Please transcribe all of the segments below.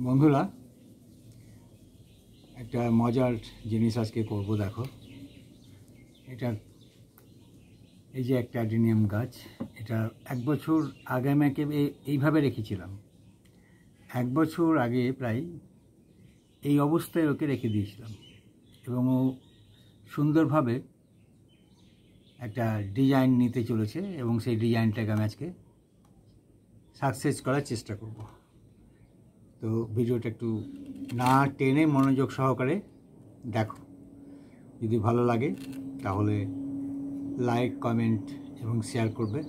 বন্ধুরা, একটা মজার জিনিস আজকে করব। দেখো, এটা এই যে একটা অ্যাডেনিয়াম গাছ, এটা 1 বছর আগে আমি এইভাবে রেখেছিলাম। 1 বছর আগে প্রায় এই অবস্থায় ওকে রেখে দিয়েছিলাম এবং ও সুন্দরভাবে একটা ডিজাইন নিতে চলেছে এবং সেই ডিজাইনটাকে আমি আজকে সাকসেস করার চেষ্টা করব। তো ভিডিওটা একটু না টেনে মনোযোগ সহকারে দেখো। যদি ভালো লাগে তাহলে লাইক, কমেন্ট এবং শেয়ার করবে।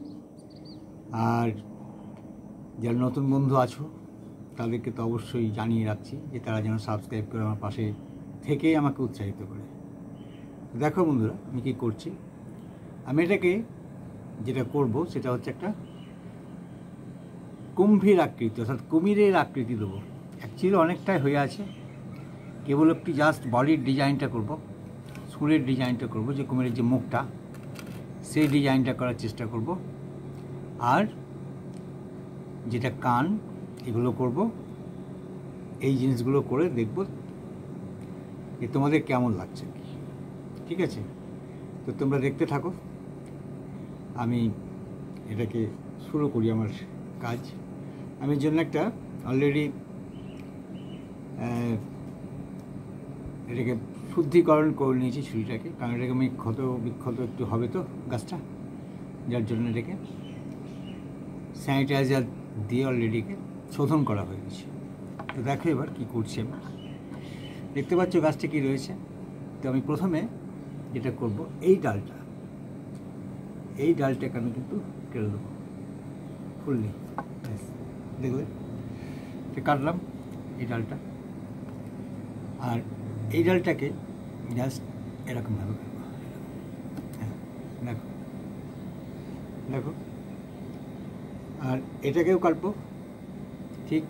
আর যারা নতুন বন্ধু আছো তাদেরকে তো অবশ্যই জানিয়ে রাখছি যে তারা যেন সাবস্ক্রাইব করে আমার পাশে থেকেই আমাকে উৎসাহিত করে। দেখো বন্ধুরা, আমি কী করছি। আমি এটাকে যেটা করব সেটা হচ্ছে একটা কুম্ভীর আকৃতি, অর্থাৎ কুমিরের আকৃতি দেবো। অ্যাকচুয়ালি অনেকটাই হয়ে আছে, কেবল একটি জাস্ট বডির ডিজাইনটা করব, চুলের ডিজাইনটা করব, যে কুমিরের যে মুখটা সেই ডিজাইনটা করার চেষ্টা করব। আর যেটা কান, এগুলো করব। এই জিনিসগুলো করে দেখব যে তোমাদের কেমন লাগছে। ঠিক আছে, তো তোমরা দেখতে থাকো। আমি এটাকে শুরু করি আমার কাজ। আমি এর জন্য একটা অলরেডি এটাকে শুদ্ধিকরণ করে নিয়েছি ছুরিটাকে, কারণ এটাকে আমি ক্ষত বিক্ষত একটু হবে তো গাছটা, যার জন্য এটাকে স্যানিটাইজার দিয়ে অলরেডিকে শোধন করা হয়ে গেছে। তো দেখো এবার কী করছি আমি। দেখতে পাচ্ছ গাছটা কী রয়েছে। তো আমি প্রথমে যেটা করব, এই ডালটাকে আমি কিন্তু কেটে দেবো ফুললি। দেখলে কাটলাম এই ডালটা, আর এই ডালটাকে জাস্ট এরকমভাবে কাটবো। হ্যাঁ, দেখো দেখো। আর এটাকেও কাটবো ঠিক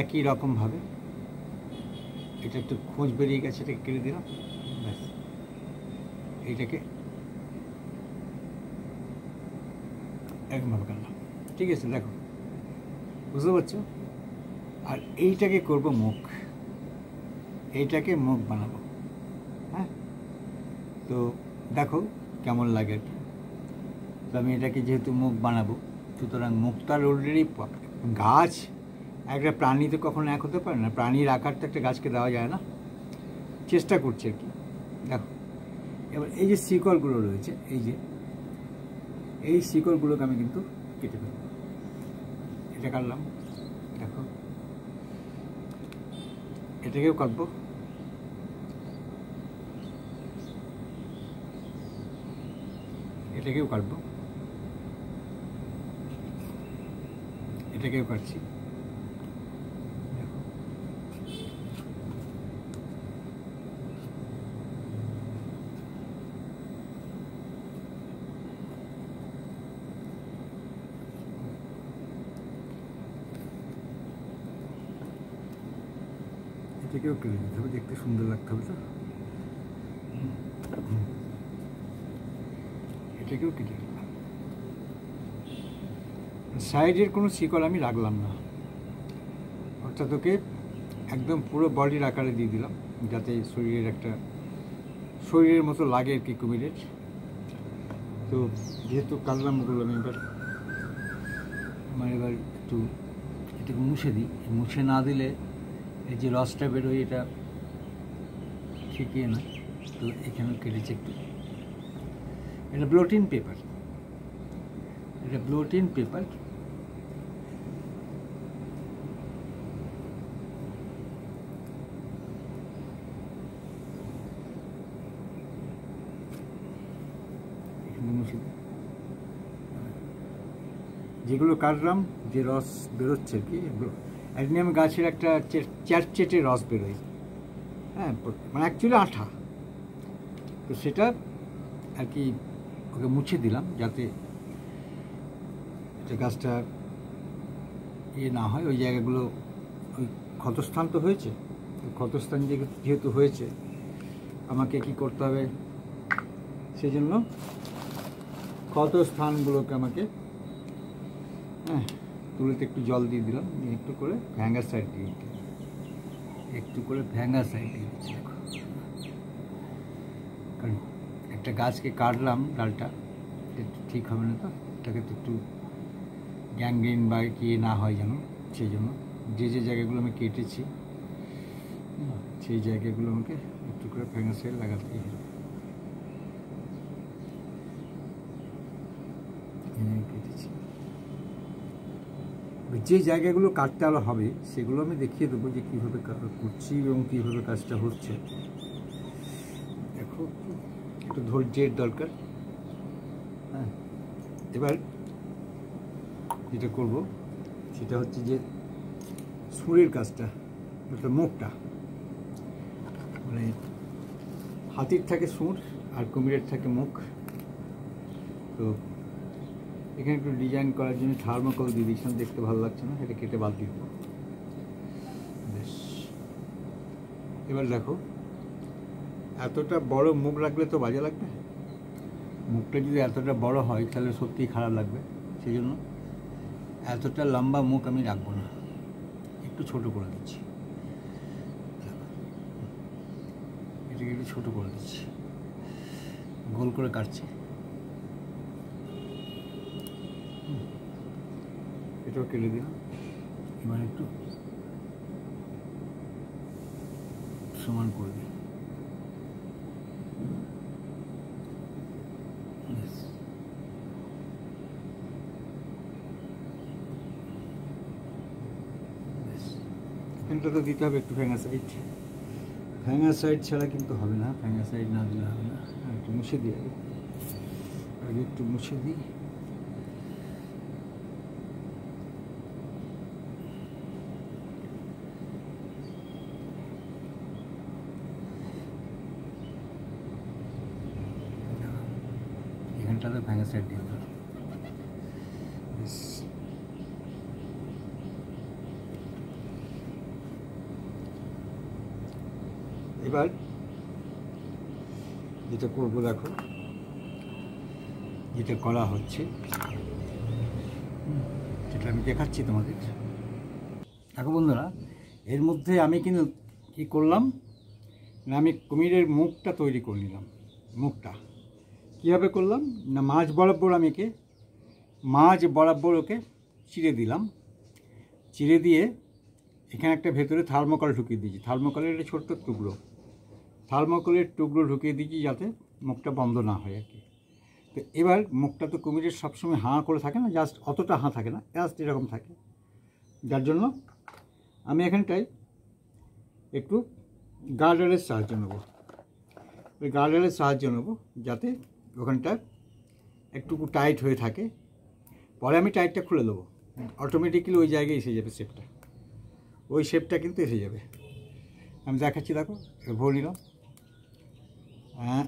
একই রকমভাবে। এটা একটু খোঁজ বেরিয়ে গেছে, এটাকে কেটে দিলাম। ব্যাস, এইটাকে এরকমভাবে কাটলাম। ঠিক আছে, দেখো বুঝতে পারছো। আর এইটাকে করব মুখ, এইটাকে মুখ বানাবো। হ্যাঁ, তো দেখো কেমন লাগে আর কি। তো আমি এটাকে যেহেতু মুখ বানাবো, সুতরাং মুখটার অলরেডি গাছ একটা প্রাণী তো কখনো এক হতে পারে না। প্রাণীর আকার তো একটা গাছকে দেওয়া যায় না, চেষ্টা করছে আর কি। দেখো এবার এই যে শিকড়গুলো রয়েছে, এই শিকড়গুলোকে আমি কিন্তু কেটে দেবো। এটা কাটলাম, দেখো এটাকেও কাটবো। এটাকেও কাটবো, এটাকেও কাটছি। এটাকেও কেটে দিতে হবে, দেখতে সুন্দর লাগতে হবে। তো এটাকেও কেটে দিলাম। সাইডের কোনো শিকড় আমি রাখলাম না, অর্থাৎ ওকে একদম পুরো বডির আকারে দিয়ে দিলাম, যাতে শরীরের মতো লাগে আর কি কুমিরের। তো যেহেতু কাটলাম ওগুলো, আমি এবার একটু এটাকে মুছে দিই। মুছে না দিলে এই যে রসটা বেরোয়, এটা ঠিকই না। তো এখানে কেটেছি একটু। এটা ব্লোটিন পেপার, যেগুলো কাটলাম, যে রস বেরোচ্ছে আর কি, অ্যাডেনিয়াম গাছের একটা চ্যাটচেটে রস বেরোয়। হ্যাঁ, মানে অ্যাকচুয়ালি আঠা। তো সেটা আর কি ওকে মুছে দিলাম, যাতে গাছটা না হয়। ওই জায়গাগুলো, ওই ক্ষতস্থান তো হয়েছে, ক্ষতস্থান যেহেতু হয়েছে, আমাকে কি করতে হবে, সেই জন্য ক্ষতস্থানগুলোকে আমাকে তুলোতে একটু জল দিয়ে দিলাম, একটু করে ভ্যাঙ্গার সাইড দিয়ে দিচ্ছি, একটু করে ভ্যাঙ্গার সাইড দিয়ে দিচ্ছি। দেখো, কারণ একটা গাছকে কাটলাম, ডালটা একটু ঠিক হবে না, তো এটাকে তো একটু গ্যাংগ্রিন বা কি না হয় যেন, সেই জন্য যে যে জায়গাগুলো আমি কেটেছি সেই জায়গাগুলো আমাকে একটু করে ভ্যাঙ্গার সাইড লাগাতেই হবে। কেটেছি, যে জায়গাগুলো কাটতে আলো হবে সেগুলো আমি দেখিয়ে দেবো যে কীভাবে করছি এবং কীভাবে কাজটা হচ্ছে। দেখো, একটু ধৈর্যের দরকার। হ্যাঁ, এবার যেটা করব সেটা হচ্ছে যে সুরের কাজটা, অর্থাৎ মুখটা, মানে হাতির থাকে সুর আর কুমিরের থাকে মুখ। তো এখানে একটু ডিজাইন করার জন্য থার্মোকল দিয়ে দিয়েছিলাম, দেখতে ভালো লাগছে না, এটা কেটে বাদ দিয়ে দেবো। বেশ, এবার দেখো, এতটা বড় মুখ রাখলে তো বাজে লাগবে। মুখটা যদি এতটা বড় হয় তাহলে সত্যিই খারাপ লাগবে, সেই জন্য এতটা লম্বা মুখ আমি রাখবো না, একটু ছোট করে দিচ্ছি। এটাকে একটু ছোটো করে দিচ্ছি, গোল করে কাটছি। এটাও কেটে দিলাম। এবার একটু সমান করে দিই। এখানটা তো দিতে হবে একটু ভ্যাঙ্গার সাইড, ভ্যাঙ্গার সাইড ছাড়া কিন্তু হবে না, ভ্যাঙ্গার সাইড না দিলে হবে না। একটু মুছে দিই, আগে একটু মুছে দিই। এখানটাতে ভ্যাঙ্গার সাইড দিয়ে দেবো। এবার যেটা করবো, দেখো যেটা করা হচ্ছে সেটা আমি দেখাচ্ছি তোমাদের। দেখো বন্ধুরা, এর মধ্যে আমি কিন্তু কী করলাম না, আমি কুমিরের মুখটা তৈরি করে নিলাম। মুখটা কীভাবে করলাম না, মাঝ বরাবর ওকে চিড়ে দিলাম। চিড়ে দিয়ে এখানে একটা ভেতরে থার্মোকল ঢুকিয়ে দিয়েছি, থার্মোকলের একটা ছোট্ট টুকরো, থার্মোকলের টুকরো ঢুকিয়ে দিয়েছি যাতে মুখটা বন্ধ না হয় আর কি। তো এবার মুখটা তো কুমিরের সবসময় হাঁ করে থাকে না, জাস্ট অতটা হাঁ থাকে না, জাস্ট এরকম থাকে। যার জন্য আমি এখানটায় একটু গার্ডারের সাহায্য নেব, ওই গার্ডারের সাহায্য নেব যাতে ওখানটা একটু টাইট হয়ে থাকে। পরে আমি টাইটটা খুলে দেবো, অটোমেটিক্যালি ওই জায়গায় এসে যাবে শেপটা, ওই শেপটা কিন্তু এসে যাবে। আমি দেখাচ্ছি, দেখো ভরে নিলাম, হ্যাঁ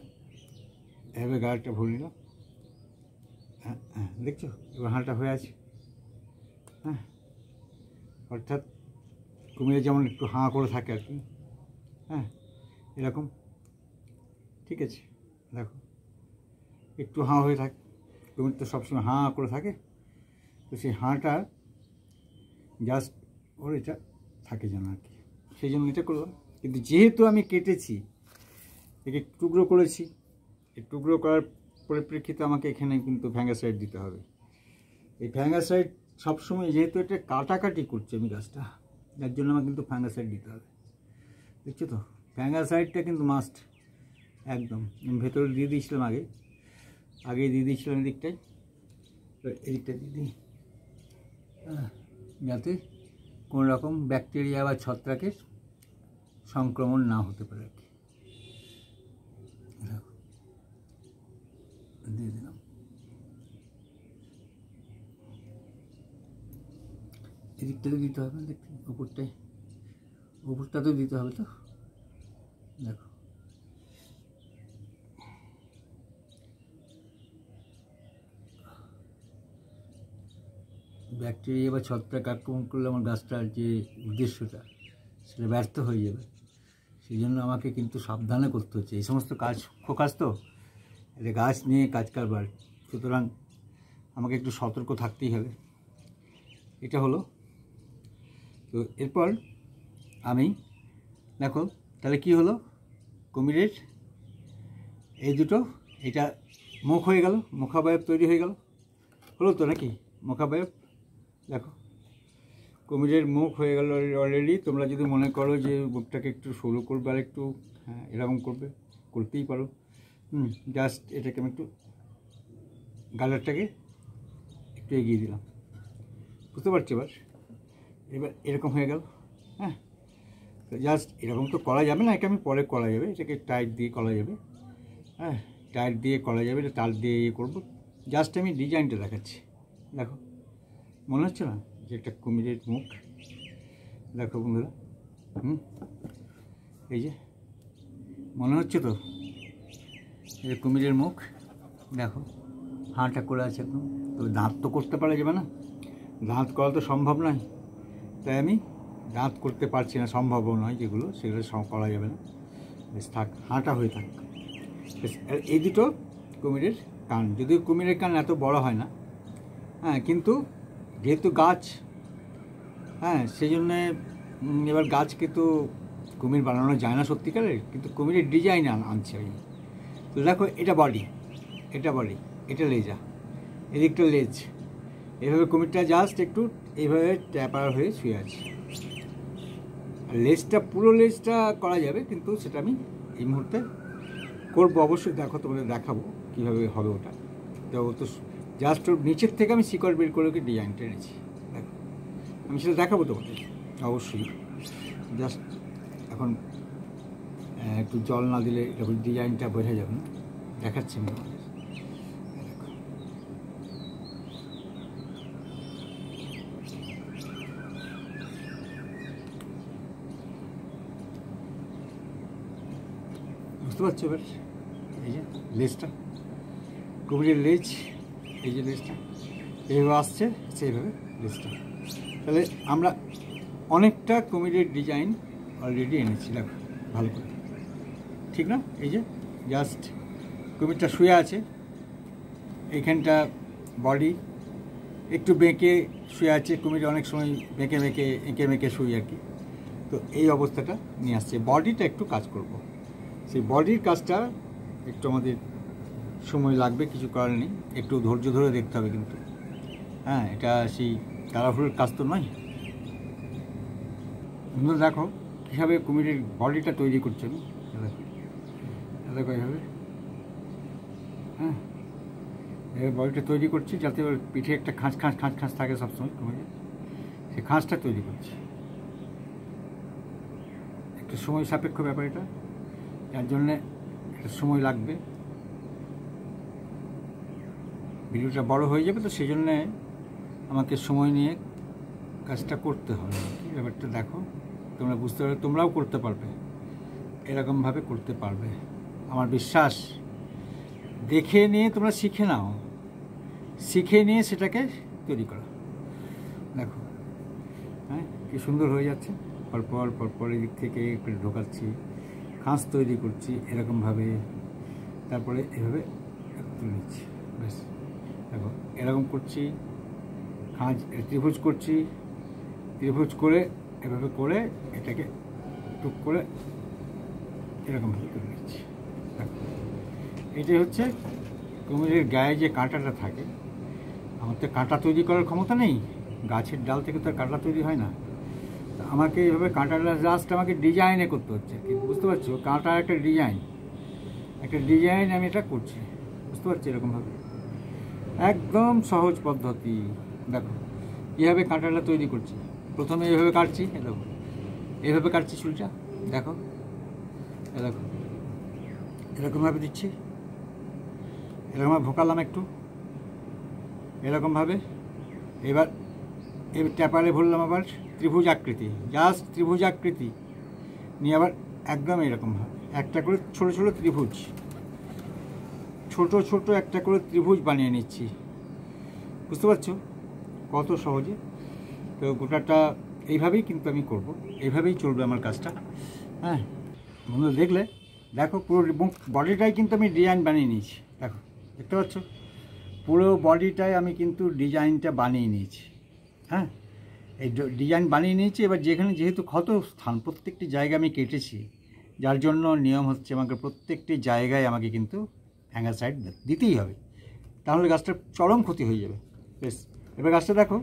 এভাবে গার্ডটা ভরে নিলাম, হ্যাঁ হ্যাঁ দেখছো এবার হাঁটা হয়ে আছে। হ্যাঁ, অর্থাৎ কুমিরে যেমন একটু হাঁ করে থাকে আর কি, হ্যাঁ এরকম, ঠিক আছে। দেখো একটু হাঁ হয়ে থাকে, কুমির তো সবসময় হাঁ করে থাকে, তো সেই হাঁটা জাস্ট ওর এটা থাকে যেন আর কি, সেই জন্য এটা করলাম। কিন্তু যেহেতু আমি কেটেছি, একে টুকরো করেছি, এই টুকরো করার পরিপ্রেক্ষিতে আমাকে এখানে কিন্তু ভ্যাঙ্গার সাইড দিতে হবে। এই ভ্যাঙ্গার সাইড সবসময়, যেহেতু এটা কাটাকাটি করছে আমি গাছটা, যার জন্য আমার কিন্তু ভ্যাঙ্গার সাইড দিতে হবে। দেখছো তো, ভ্যাঙ্গার সাইডটা কিন্তু মাস্ট একদম। আমি ভেতরে দিয়ে দিয়েছিলাম, আগেই দিয়ে দিয়েছিলাম এদিকটায়, তো এদিকটা দিয়ে দিই যাতে কোনো রকম ব্যাকটেরিয়া বা ছত্রাকের সংক্রমণ না হতে পারে আর কি। দিয়ে দিলাম, এদিকটাতে দিতে হবে, দেখতে উপরটাতেও দিতে হবে। তো দেখো ব্যাকটেরিয়া বা ছত্রাক আক্রমণ করলে আমার গাছটার যে উদ্দেশ্যটা সেটা ব্যর্থ হয়ে যাবে, সেই জন্য আমাকে কিন্তু সাবধানে করতে হচ্ছে। এই সমস্ত কাজ তো এটা গাছ নিয়ে কাজ কারবার, সুতরাং আমাকে একটু সতর্ক থাকতেই হবে। এটা হলো। তো এরপর আমি দেখো তাহলে কি হলো, কুমিরের এই দুটো, এটা মুখ হয়ে গেল, মুখাবয়ব তৈরি হয়ে গেল, হলো তো নাকি মুখাবয়ব। দেখো কুমিরের মুখ হয়ে গেল অলরেডি। তোমরা যদি মনে করো যে মুখটাকে একটু সরু করবে আর একটু এরকম করবে, করতেই পারো। জাস্ট এটাকে আমি একটু গালারটাকে একটু এগিয়ে দিলাম, বুঝতে পারছি। এবার এরকম হয়ে গেল। হ্যাঁ, জাস্ট এরকম তো করা যাবে না, এটা আমি পরে করা যাবে, এটাকে টাইট দিয়ে করা যাবে। হ্যাঁ, টাইট দিয়ে করা যাবে, এটা তার দিয়ে ইয়ে করবো। জাস্ট আমি ডিজাইনটা দেখাচ্ছি। দেখো মনে হচ্ছে না যে একটা কুমিরের মুখ? দেখো বন্ধুরা, এই যে মনে হচ্ছে তো এই কুমিরের মুখ। দেখো হাঁটা করে আছে একদম। তো দাঁত তো করতে পারা যাবে না, দাঁত করা তো সম্ভব নয়, তাই আমি দাঁত করতে পারছি না, সম্ভবও নয় যেগুলো, সেগুলো করা যাবে না। বেশ থাক, হাঁটা হয়ে থাক। এই দুটো কুমিরের কান, যদিও কুমিরের কান এত বড় হয় না, হ্যাঁ, কিন্তু যেহেতু গাছ, হ্যাঁ, সেই জন্যে এবার গাছকে তো কুমির বানানো যায় না সত্যিকারের, কিন্তু কুমিরের ডিজাইন আনছে আমি। তো দেখো এটা বডি, এটা বডি, এটা লেজা, এদিকটা লেজ। এইভাবে কুমিরটা জাস্ট একটু এইভাবে ট্যাপার হয়ে শুয়ে আছে। আর লেজটা, পুরো লেজটা করা যাবে, কিন্তু সেটা আমি এই মুহূর্তে করবো অবশ্যই। দেখো তোমাদের দেখাবো কীভাবে হবে ওটা। তো তো জাস্ট ওর নিচের থেকে আমি শিকড় বের করে ওকে ডিজাইনটা এনেছি। দেখো আমি সেটা দেখাবো তোমাদের অবশ্যই। জাস্ট এখন একটু জল না দিলে এরকম ডিজাইনটা বোঝা যাবে না, দেখাচ্ছি আমি তোমাদের। বুঝতে পারছো এবার? এই যে লেজটা, কুমিরের লেজ, এই যে লেজটা এইভাবে আসছে, সেইভাবে লেজটা। তাহলে আমরা অনেকটা কুমিরের ডিজাইন অলরেডি এনেছি। দেখো ভালো করে, ঠিক না? এই যে জাস্ট কুমিরটা শুয়ে আছে, এইখানটা বডি একটু বেঁকে শুয়ে আছে। কুমির অনেক সময় এঁকে মেঁকে শুই আর কি। তো এই অবস্থাটা নিয়ে আসছে। বডিটা একটু কাজ করব, সেই বডির কাজটা একটু আমাদের সময় লাগবে, কিছু করার নেই, একটু ধৈর্য ধরে দেখতে হবে কিন্তু। হ্যাঁ, এটা সেই তাড়াহুড়োর কাজ তো নয়। তোমরা দেখো কীভাবে কুমিরের বডিটা তৈরি করছেন। দেখো এইভাবে, হ্যাঁ, এবার বডিটা তৈরি করছি যাতে ওর পিঠে একটা খাঁজ থাকে সবসময় কুমিরের, সেই খাঁজটা তৈরি করছি। একটু সময় সাপেক্ষ ব্যাপার এটা, যার জন্যে একটা সময় লাগবে। ভিডিওটা বড় হয়ে যাবে, তো সেই জন্যে আমাকে সময় নিয়ে কাজটা করতে হবে। ব্যাপারটা দেখো, তোমরা বুঝতে পারবে, তোমরাও করতে পারবে, এরকমভাবে করতে পারবে আমার বিশ্বাস। দেখে নিয়ে তোমরা শিখে নাও, শিখে নিয়ে সেটাকে তৈরি করো। দেখো হ্যাঁ, কি সুন্দর হয়ে যাচ্ছে। পরপর এদিক থেকে একটু ঢোকাচ্ছি, খাঁজ তৈরি করছি এরকমভাবে, তারপরে এভাবে তুলে নিচ্ছি। ব্যাস দেখো এরকম করছি, খাঁজ ত্রিভুজ করছি, ত্রিভুজ করে এভাবে করে এটাকে টুক করে এরকমভাবে তুলে নিচ্ছি। দেখো এটাই হচ্ছে কুমিরের গায়ে যে কাঁটাটা থাকে। আমার তো কাঁটা তৈরি করার ক্ষমতা নেই, গাছের ডাল থেকে তো আর কাঁটা তৈরি হয় না। তো আমাকে এইভাবে কাঁটাটা জাস্ট আমাকে ডিজাইনে করতে হচ্ছে, বুঝতে পারছো? কাঁটার একটা ডিজাইন আমি এটা করছি, বুঝতে পারছি? এরকমভাবে একদম সহজ পদ্ধতি। দেখো কীভাবে কাঁটাটা তৈরি করছি। প্রথমে এইভাবে কাটছি, দেখো এইভাবে কাটছি চুলটা, দেখো দেখো এরকমভাবে দিচ্ছি, এরকমভাবে ভোকালাম একটু এরকমভাবে। এবার ট্যাপারে ভরলাম আবার ত্রিভুজ আকৃতি, জাস্ট ত্রিভুজ আকৃতি নিয়ে আবার একদম এরকমভাবে একটা করে ছোট ছোট ত্রিভুজ, ছোট একটা করে ত্রিভুজ বানিয়ে নিচ্ছি। বুঝতে পারছো কত সহজে? তো গোটাটা এইভাবেই কিন্তু আমি করব, এইভাবেই চলবে আমার কাজটা। হ্যাঁ বন্ধু, দেখো পুরো বডিটাই কিন্তু আমি ডিজাইন বানিয়ে নিয়েছি। দেখো দেখতে পাচ্ছ, পুরো বডিটাই আমি কিন্তু ডিজাইনটা বানিয়ে নিয়েছি। হ্যাঁ, এই ডিজাইন বানিয়ে নিয়েছি। এবার যেখানে যেহেতু ক্ষত স্থান প্রত্যেকটি জায়গা আমি কেটেছি, যার জন্য নিয়ম হচ্ছে আমাকে প্রত্যেকটি জায়গায় আমাকে কিন্তু ফ্যাঙ্গাসাইড দিতেই হবে, তাহলে গাছটার চরম ক্ষতি হয়ে যাবে। বেশ, এবার গাছটা দেখো,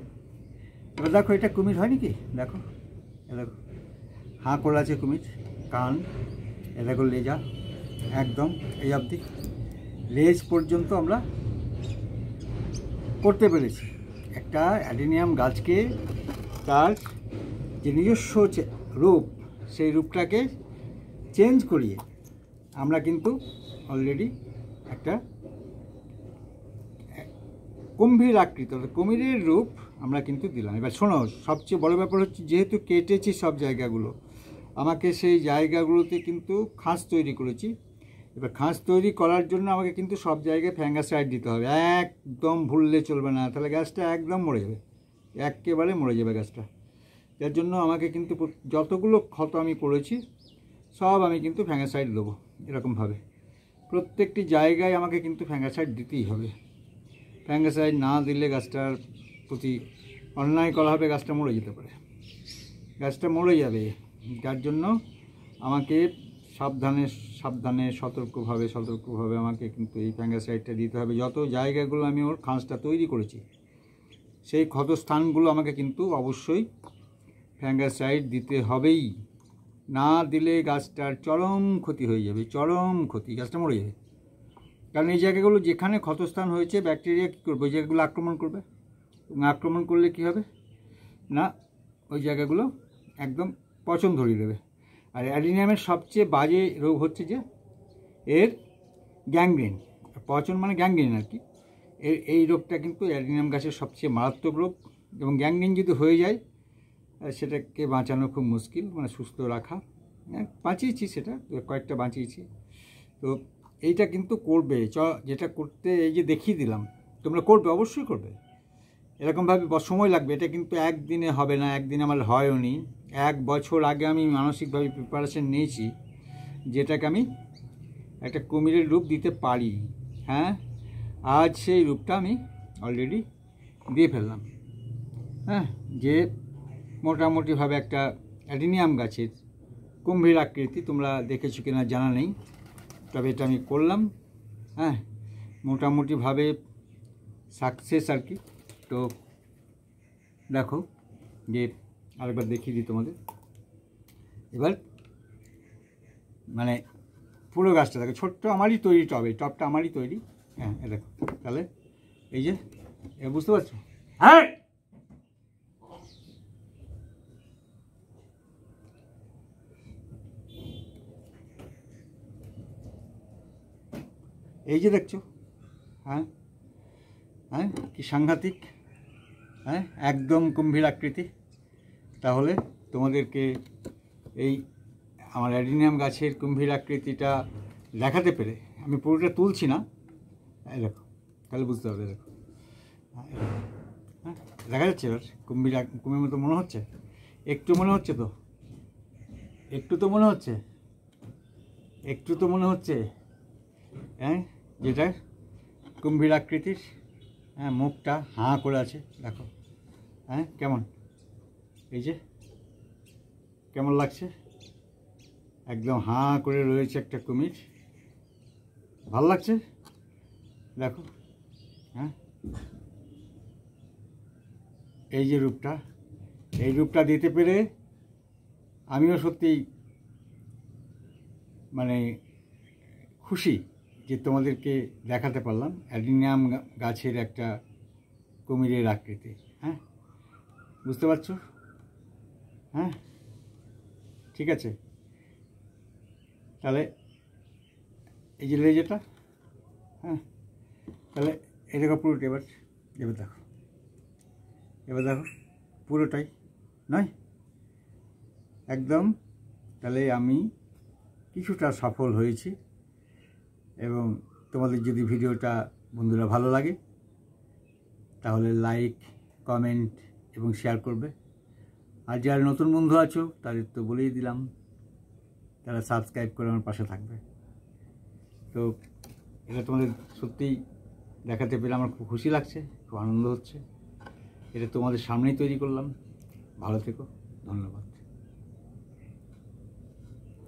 এবার দেখো এটা কুমির হয় নাকি, দেখো এ দেখো হাঁ করে আছে কুমির, কান, এ দেখো লেজা একদম এই অবধি, লেজ পর্যন্ত আমরা করতে পেরেছি। একটা অ্যাডিনিয়াম গাছকে তার যে নিজস্ব রূপ, সেই রূপটাকে চেঞ্জ করিয়ে আমরা কিন্তু অলরেডি একটা গম্ভীর আকৃতি, কুমিরের রূপ আমরা কিন্তু দিলাম। এবার শোনো, সবচেয়ে বড় ব্যাপার হচ্ছে যেহেতু কেটেছি সব জায়গাগুলো, আমাকে সেই জায়গাগুলোতে কিন্তু খাঁজ তৈরি করেছি। এবার খাঁজ তৈরি করার জন্য আমাকে কিন্তু সব জায়গায় ফ্যাঙ্গাসাইড দিতে হবে, একদম ভুললে চলবে না, তাহলে গাছটা একদম মরে যাবে, একেবারে মরে যাবে গাছটা। যার জন্য আমাকে কিন্তু যতগুলো ক্ষত আমি করেছি সব আমি কিন্তু ফ্যাঙ্গাসাইড দেবো, এরকমভাবে প্রত্যেকটি জায়গায় আমাকে কিন্তু ফ্যাঙ্গাসাইড দিতেই হবে। ফ্যাঙ্গাসাইড না দিলে গাছটার প্রতি অন্যায় করা হবে, গাছটা মরে যেতে পারে, গাছটা মরে যাবে। যার জন্য আমাকে সাবধানে সাবধানে সতর্কভাবে আমাকে কিন্তু এই ফ্যাঙ্গাসাইডটা দিতে হবে। যত জায়গাগুলো আমি ওর খাঁজটা তৈরি করেছি সেই ক্ষতস্থানগুলো আমাকে কিন্তু অবশ্যই ফ্যাঙ্গাসাইড দিতে হবেই, না দিলে গাছটার চরম ক্ষতি হয়ে যাবে, চরম ক্ষতি, গাছটা মরে যাবে। কারণ এই জায়গাগুলো যেখানে ক্ষতস্থান হয়েছে ব্যাকটেরিয়া কী করবে, ওই জায়গাগুলো আক্রমণ করবে, এবং আক্রমণ করলে কী হবে না, ওই জায়গাগুলো একদম পচন ধরিয়ে দেবে। আর অ্যাডিনিয়ামের সবচেয়ে বাজে রোগ হচ্ছে যে এর গ্যাংগ্রিন, পচন মানে গ্যাংগ্রিন আর কি। এই রোগটা কিন্তু অ্যাডিনিয়াম গাছের সবচেয়ে মারাত্মক রোগ, এবং গ্যাংগ্রিন যদি হয়ে যায় সেটাকে বাঁচানো খুব মুশকিল, মানে সুস্থ রাখা। বাঁচিয়েছি, সেটা কয়েকটা বাঁচিয়েছি। তো এইটা কিন্তু করবে, যেটা করতে এই যে দেখিয়ে দিলাম, তোমরা করবে, অবশ্যই করবে। এরকমভাবে সময় লাগবে, এটা কিন্তু একদিনে হবে না, একদিনে আমার হয়ও নি। 1 বছর আগে আমি মানসিকভাবে প্রিপারেশন নিয়েছি যেটাকে আমি একটা কুমিরের রূপ দিতে পারি। হ্যাঁ, আজ সেই রূপটা আমি অলরেডি দিয়ে ফেললাম। হ্যাঁ, যে মোটামুটিভাবে একটা অ্যাডিনিয়াম গাছের কুম্ভীর আকৃতি, তোমরা দেখেছো কিনা জানা নেই, তবে এটা আমি করলাম। হ্যাঁ, মোটামুটিভাবে সাকসেস আর কি। তো দেখো, যে আরেকবার দেখিয়ে দিই তোমাদের। এবার মানে পুরো গাছটা দেখো, ছোট্ট আমারই তৈরি টব, এই টবটা আমারই তৈরি। হ্যাঁ, এ দেখো, তাহলে এই যে বুঝতে পারছো? হ্যাঁ, এই যে দেখছো, হ্যাঁ হ্যাঁ, কি সাংঘাতিক, হ্যাঁ, একদম গম্ভীর আকৃতি। তাহলে তোমাদেরকে এই আমার অ্যাডিনিয়াম গাছের গম্ভীর আকৃতিটা দেখাতে পেরে, আমি পুরোটা তুলছি না, এই দেখো, তাহলে বুঝতে হবে। দেখো, হ্যাঁ, দেখা যাচ্ছে এবার কুমির মতো মনে হচ্ছে, একটু মনে হচ্ছে তো, একটু তো মনে হচ্ছে, একটু তো মনে হচ্ছে, হ্যাঁ, যেটা গম্ভীর আকৃতির। হ্যাঁ, মুখটা হাঁ করে আছে, দেখো, হ্যাঁ, কেমন, এই যে কেমন লাগছে, একদম হাঁ করে রয়েছে একটা কুমির, ভাল লাগছে, দেখো। হ্যাঁ, এই যে রূপটা, এই রূপটা দিতে পেরে আমিও সত্যি মানে খুশি যে তোমাদেরকে দেখাতে পারলাম অ্যাডিনিয়াম গাছের একটা কুমিরের আকৃতি। হ্যাঁ, বুঝতে পারছো? হ্যাঁ, ঠিক আছে। তাহলে এই যে লেজটা, হ্যাঁ, তাহলে এই দেখো পুরোটা, এবার এবার দেখো, এবার দেখো পুরোটাই নয় একদম। তাহলে আমি কিছুটা সফল হয়েছি। এবং তোমাদের যদি ভিডিওটা বন্ধুরা ভালো লাগে তাহলে লাইক, কমেন্ট এবং শেয়ার করবে। আর যারা নতুন বন্ধু আছো তাদের তো বলেই দিলাম, তারা সাবস্ক্রাইব করে আমার পাশে থাকবে। তো এটা তোমাদের সত্যিই দেখাতে পেরে আমার খুব খুশি লাগছে, খুব আনন্দ হচ্ছে। এটা তোমাদের সামনেই তৈরি করলাম, ভালো থেকো, ধন্যবাদ।